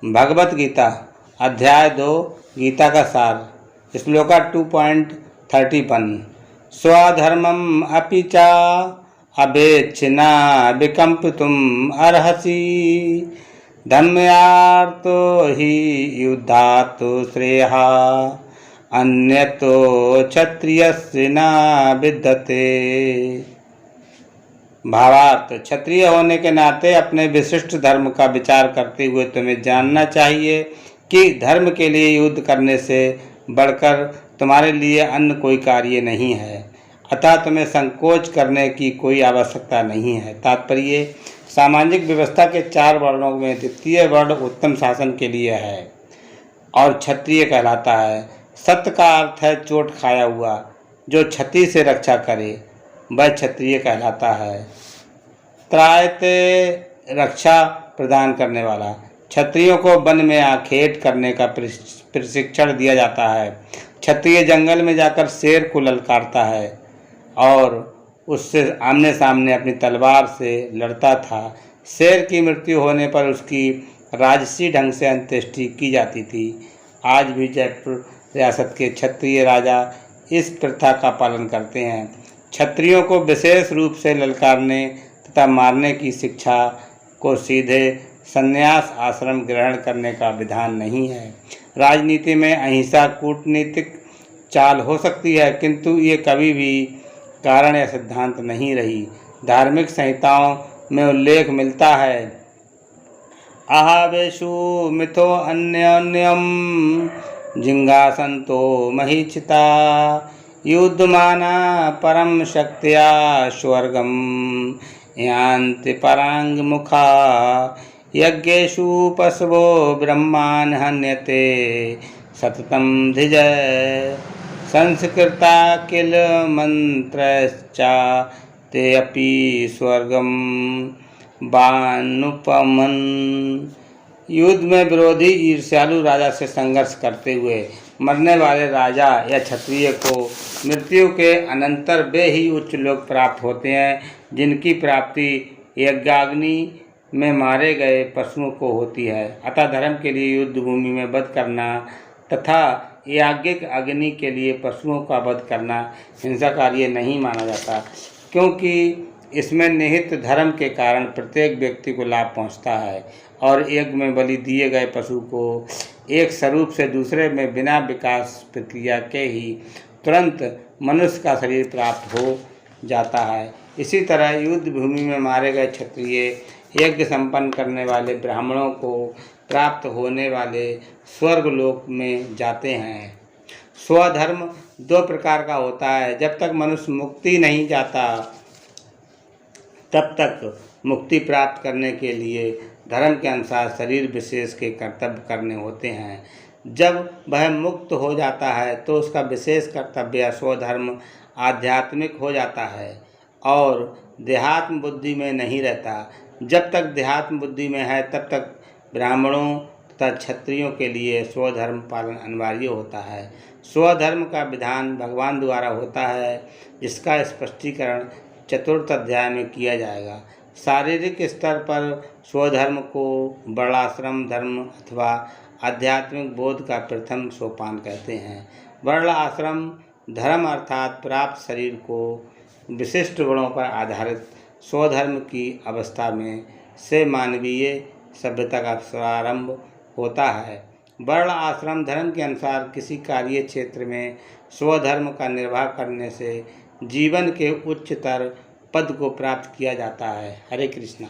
भगवत गीता अध्याय 2 गीता का सार श्लोका 2.31 स्वधर्मम अपि च अवेच्छिना विकम्पितुम् अर्हसि धर्म्यार्तो हि युद्धात् श्रेयः अन्यतो क्षत्रियस्य न विद्यते। भावार्थ, क्षत्रिय होने के नाते अपने विशिष्ट धर्म का विचार करते हुए तुम्हें जानना चाहिए कि धर्म के लिए युद्ध करने से बढ़कर तुम्हारे लिए अन्य कोई कार्य नहीं है, अतः तुम्हें संकोच करने की कोई आवश्यकता नहीं है। तात्पर्य, सामाजिक व्यवस्था के 4 वर्णों में द्वितीय वर्ण उत्तम शासन के लिए है और क्षत्रिय कहलाता है। सत्य का अर्थ है चोट खाया हुआ, जो क्षति से रक्षा करे वह क्षत्रिय कहलाता है। त्रायते रक्षा प्रदान करने वाला, क्षत्रियों को वन में आखेट करने का प्रशिक्षण दिया जाता है। क्षत्रिय जंगल में जाकर शेर को ललकारता है और उससे आमने सामने अपनी तलवार से लड़ता था। शेर की मृत्यु होने पर उसकी राजसी ढंग से अंत्येष्टि की जाती थी। आज भी जयपुर रियासत के क्षत्रिय राजा इस प्रथा का पालन करते हैं। क्षत्रियों को विशेष रूप से ललकारने तथा मारने की शिक्षा को सीधे संन्यास आश्रम ग्रहण करने का विधान नहीं है। राजनीति में अहिंसा कूटनीतिक चाल हो सकती है, किंतु ये कभी भी कारण या सिद्धांत नहीं रही। धार्मिक संहिताओं में उल्लेख मिलता है, आहावेशु मिथो अन्योन्यम जिंगासंतो महीचिता युद्धमाना परम शक्तिया स्वर्गम यान्ति परांग मुखा यज्ञेषु पशवो ब्रह्मान् हन्यते सततम धिजय संस्कृता किल मंत्रश्चा ते अपि स्वर्गम वानुपमन। युद्ध में विरोधी ईर्ष्यालु राजा से संघर्ष करते हुए मरने वाले राजा या क्षत्रिय को मृत्यु के अनंतर वे ही उच्च लोक प्राप्त होते हैं, जिनकी प्राप्ति यज्ञाग्नि में मारे गए पशुओं को होती है। अतः धर्म के लिए युद्ध भूमि में वध करना तथा याज्ञिक अग्नि के लिए पशुओं का वध करना हिंसा कार्य नहीं माना जाता, क्योंकि इसमें निहित धर्म के कारण प्रत्येक व्यक्ति को लाभ पहुंचता है और यज्ञ में बलि दिए गए पशु को एक स्वरूप से दूसरे में बिना विकास प्रक्रिया के ही तुरंत मनुष्य का शरीर प्राप्त हो जाता है। इसी तरह युद्ध भूमि में मारे गए क्षत्रिय यज्ञ संपन्न करने वाले ब्राह्मणों को प्राप्त होने वाले स्वर्ग लोक में जाते हैं। स्वधर्म 2 प्रकार का होता है। जब तक मनुष्य मुक्ति नहीं जाता तब तक मुक्ति प्राप्त करने के लिए धर्म के अनुसार शरीर विशेष के कर्तव्य करने होते हैं। जब वह मुक्त हो जाता है तो उसका विशेष कर्तव्य स्वधर्म आध्यात्मिक हो जाता है और देहात्म बुद्धि में नहीं रहता। जब तक देहात्म बुद्धि में है तब तक ब्राह्मणों तथा क्षत्रियों के लिए स्वधर्म पालन अनिवार्य होता है। स्वधर्म का विधान भगवान द्वारा होता है, जिसका स्पष्टीकरण 4th अध्याय में किया जाएगा। शारीरिक स्तर पर स्वधर्म को वर्णाश्रम धर्म अथवा आध्यात्मिक बोध का प्रथम सोपान कहते हैं। वर्ण आश्रम धर्म अर्थात प्राप्त शरीर को विशिष्ट गुणों पर आधारित स्वधर्म की अवस्था में से मानवीय सभ्यता का प्रारंभ होता है। वर्ण आश्रम धर्म के अनुसार किसी कार्य क्षेत्र में स्वधर्म का निर्वाह करने से जीवन के उच्चतर पद को प्राप्त किया जाता है। हरे कृष्णा।